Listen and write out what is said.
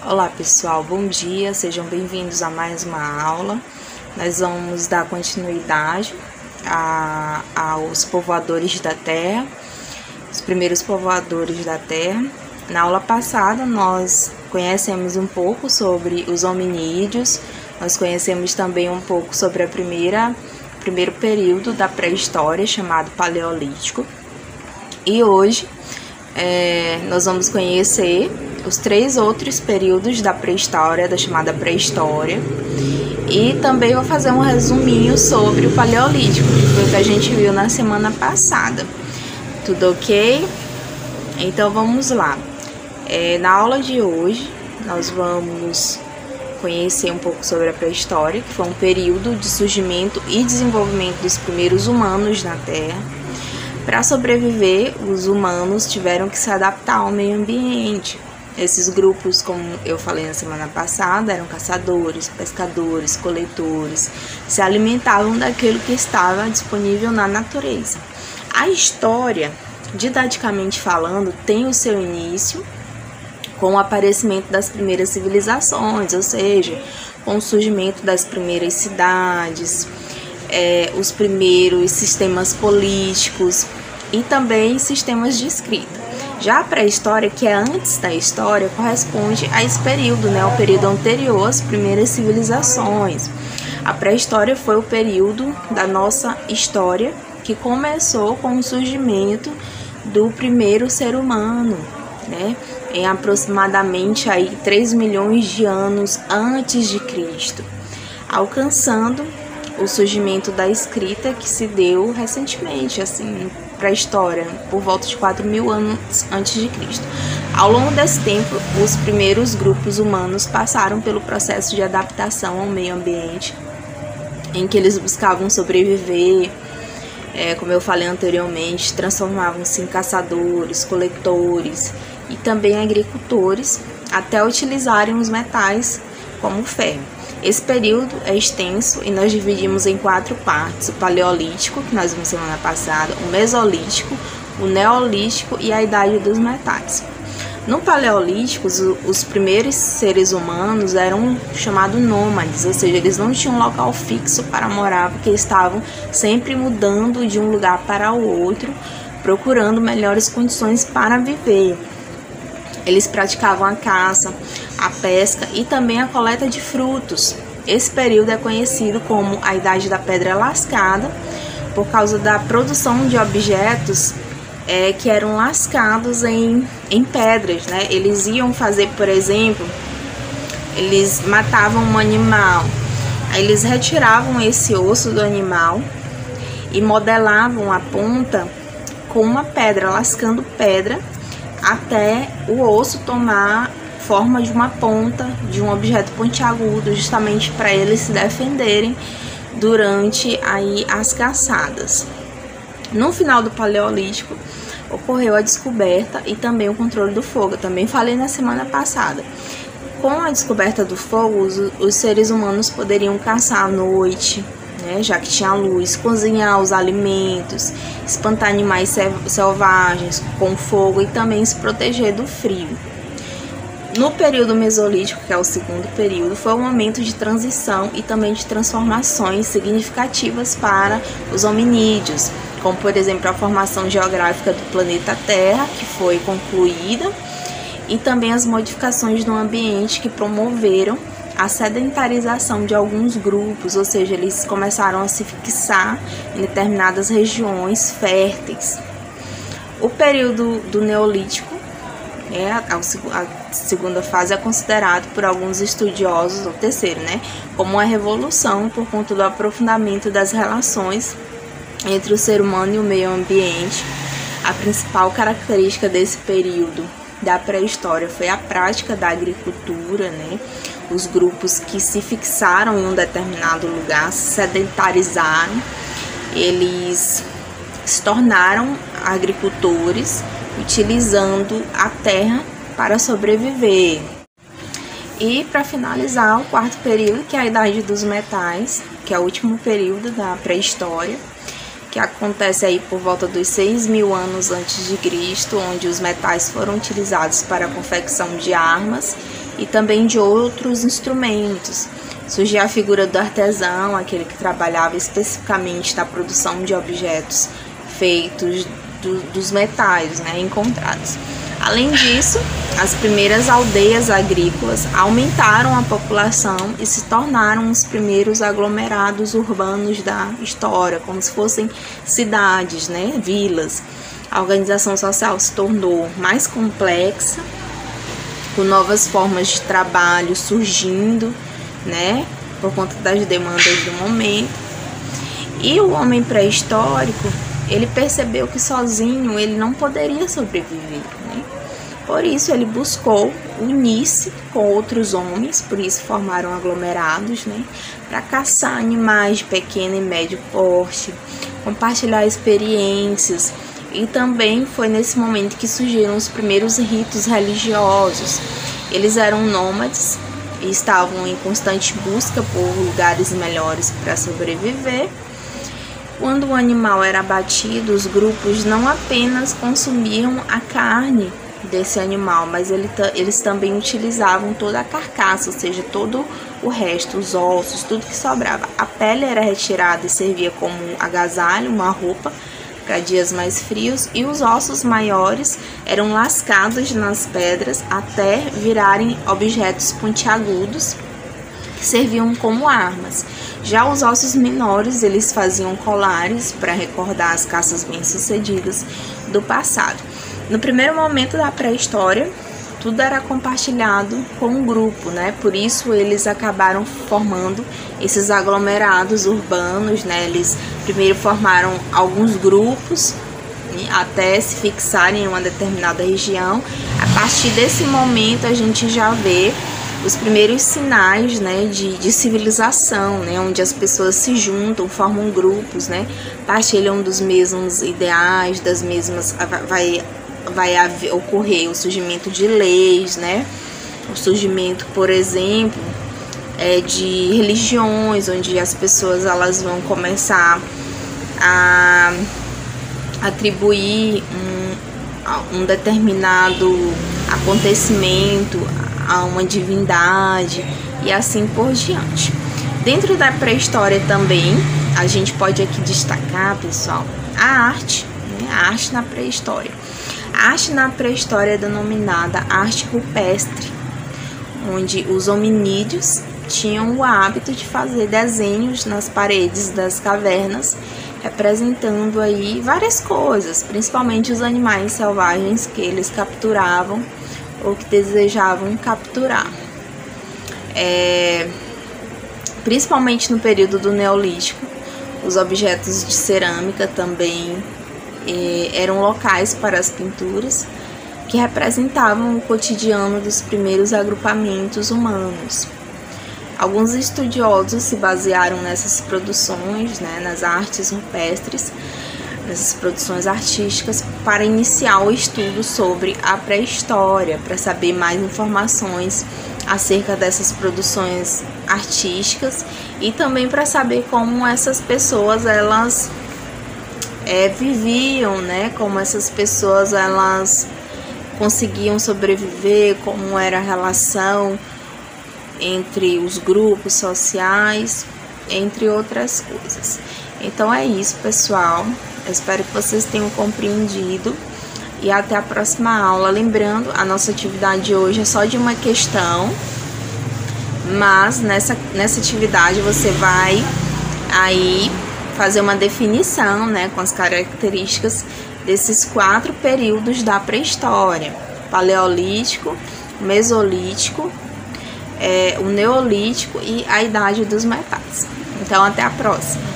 Olá pessoal, bom dia, sejam bem-vindos a mais uma aula. Nós vamos dar continuidade aos povoadores da Terra, os primeiros povoadores da Terra. Na aula passada nós conhecemos um pouco sobre os hominídeos, nós conhecemos também um pouco sobre primeiro período da pré-história, chamado Paleolítico. E hoje nós vamos conhecer os 3 outros períodos da pré-história, da chamada pré-história. E também vou fazer um resuminho sobre o Paleolítico, que foi o que a gente viu na semana passada. Tudo ok? Então vamos lá. Na aula de hoje, nós vamos conhecer um pouco sobre a pré-história, que foi um período de surgimento e desenvolvimento dos primeiros humanos na Terra. Para sobreviver, os humanos tiveram que se adaptar ao meio ambiente. Esses grupos, como eu falei na semana passada, eram caçadores, pescadores, coletores, se alimentavam daquilo que estava disponível na natureza. A história, didaticamente falando, tem o seu início com o aparecimento das primeiras civilizações, ou seja, com o surgimento das primeiras cidades, os primeiros sistemas políticos e também sistemas de escrita. Já a pré-história, que é antes da história, corresponde a esse período, o período anterior às primeiras civilizações. A pré-história foi o período da nossa história que começou com o surgimento do primeiro ser humano, em aproximadamente 3 milhões de anos antes de Cristo, alcançando o surgimento da escrita, que se deu recentemente, para a história, por volta de 4.000 anos antes de Cristo. Ao longo desse tempo, os primeiros grupos humanos passaram pelo processo de adaptação ao meio ambiente, em que eles buscavam sobreviver, como eu falei anteriormente, transformavam-se em caçadores, coletores e também agricultores, até utilizarem os metais como o ferro. Esse período é extenso e nós dividimos em 4 partes: o Paleolítico, que nós vimos semana passada, o Mesolítico, o Neolítico e a Idade dos Metais. No Paleolítico, os primeiros seres humanos eram chamados nômades, ou seja, eles não tinham um local fixo para morar, porque estavam sempre mudando de um lugar para o outro, procurando melhores condições para viver. Eles praticavam a caça, a pesca e também a coleta de frutos. Esse período é conhecido como a Idade da Pedra Lascada, por causa da produção de objetos que eram lascados em pedras. Eles iam fazer, por exemplo, eles matavam um animal, aí eles retiravam esse osso do animal e modelavam a ponta com uma pedra, lascando pedra, até o osso tomar forma de uma ponta, de um objeto pontiagudo, justamente para eles se defenderem durante as caçadas. No final do Paleolítico, ocorreu a descoberta e também o controle do fogo. Eu também falei na semana passada. Com a descoberta do fogo, os seres humanos poderiam caçar à noite, já que tinha luz, cozinhar os alimentos, espantar animais selvagens com fogo e também se proteger do frio. No período Mesolítico, que é o segundo período, foi um momento de transição e também de transformações significativas para os hominídeos, como por exemplo a formação geográfica do planeta Terra, que foi concluída, e também as modificações no ambiente que promoveram a sedentarização de alguns grupos, ou seja, eles começaram a se fixar em determinadas regiões férteis. O período do Neolítico, a segunda fase, é considerado por alguns estudiosos, o terceiro, como uma revolução por conta do aprofundamento das relações entre o ser humano e o meio ambiente. A principal característica desse período da pré-história foi a prática da agricultura, Os grupos que se fixaram em um determinado lugar, se sedentarizaram, eles se tornaram agricultores, utilizando a terra para sobreviver. E para finalizar, o quarto período, que é a Idade dos Metais, que é o último período da pré-história, que acontece aí por volta dos 6.000 anos antes de Cristo, onde os metais foram utilizados para a confecção de armas e também de outros instrumentos. Surgiu a figura do artesão, aquele que trabalhava especificamente na produção de objetos feitos dos metais, né, encontrados. Além disso, as primeiras aldeias agrícolas aumentaram a população e se tornaram os primeiros aglomerados urbanos da história, como se fossem cidades, né, vilas. A organização social se tornou mais complexa, com novas formas de trabalho surgindo, né, por conta das demandas do momento. E o homem pré-histórico, ele percebeu que sozinho ele não poderia sobreviver, né? Por isso ele buscou unir-se com outros homens, por isso formaram aglomerados, né, para caçar animais de pequeno e médio porte, compartilhar experiências. E também foi nesse momento que surgiram os primeiros ritos religiosos. Eles eram nômades e estavam em constante busca por lugares melhores para sobreviver. Quando o animal era abatido, os grupos não apenas consumiam a carne desse animal, mas eles também utilizavam toda a carcaça, ou seja, todo o resto, os ossos, tudo que sobrava. A pele era retirada e servia como um agasalho, uma roupa para dias mais frios, e os ossos maiores eram lascados nas pedras até virarem objetos pontiagudos que serviam como armas. Já os ossos menores, eles faziam colares para recordar as caças bem-sucedidas do passado. No primeiro momento da pré-história, tudo era compartilhado com um grupo, né? Por isso eles acabaram formando esses aglomerados urbanos, né? Eles primeiro formaram alguns grupos, né, até se fixarem em uma determinada região. A partir desse momento a gente já vê os primeiros sinais, né, de civilização, né, onde as pessoas se juntam, formam grupos, né, partilham dos mesmos ideais, das mesmas, vai ocorrer o surgimento de leis, né, o surgimento, por exemplo, de religiões, onde as pessoas elas vão começar a atribuir um determinado acontecimento a uma divindade e assim por diante. Dentro da pré-história também, a gente pode aqui destacar, pessoal, a arte, né? A arte na pré-história. A arte na pré-história é denominada arte rupestre, onde os hominídeos tinham o hábito de fazer desenhos nas paredes das cavernas, representando aí várias coisas, principalmente os animais selvagens que eles capturavam ou que desejavam capturar. Principalmente no período do Neolítico, os objetos de cerâmica também eram locais para as pinturas que representavam o cotidiano dos primeiros agrupamentos humanos. Alguns estudiosos se basearam nessas produções, né, nas artes rupestres, nessas produções artísticas, para iniciar o estudo sobre a pré-história, para saber mais informações acerca dessas produções artísticas e também para saber como essas pessoas elas viviam, né, como essas pessoas elas conseguiam sobreviver, como era a relação entre os grupos sociais, entre outras coisas. Então é isso, pessoal. Eu espero que vocês tenham compreendido e até a próxima aula. Lembrando, a nossa atividade de hoje é só de uma questão, mas nessa atividade você vai aí fazer uma definição, né, com as características desses 4 períodos da pré-história: Paleolítico, Mesolítico, o Neolítico e a Idade dos Metais. Então, até a próxima!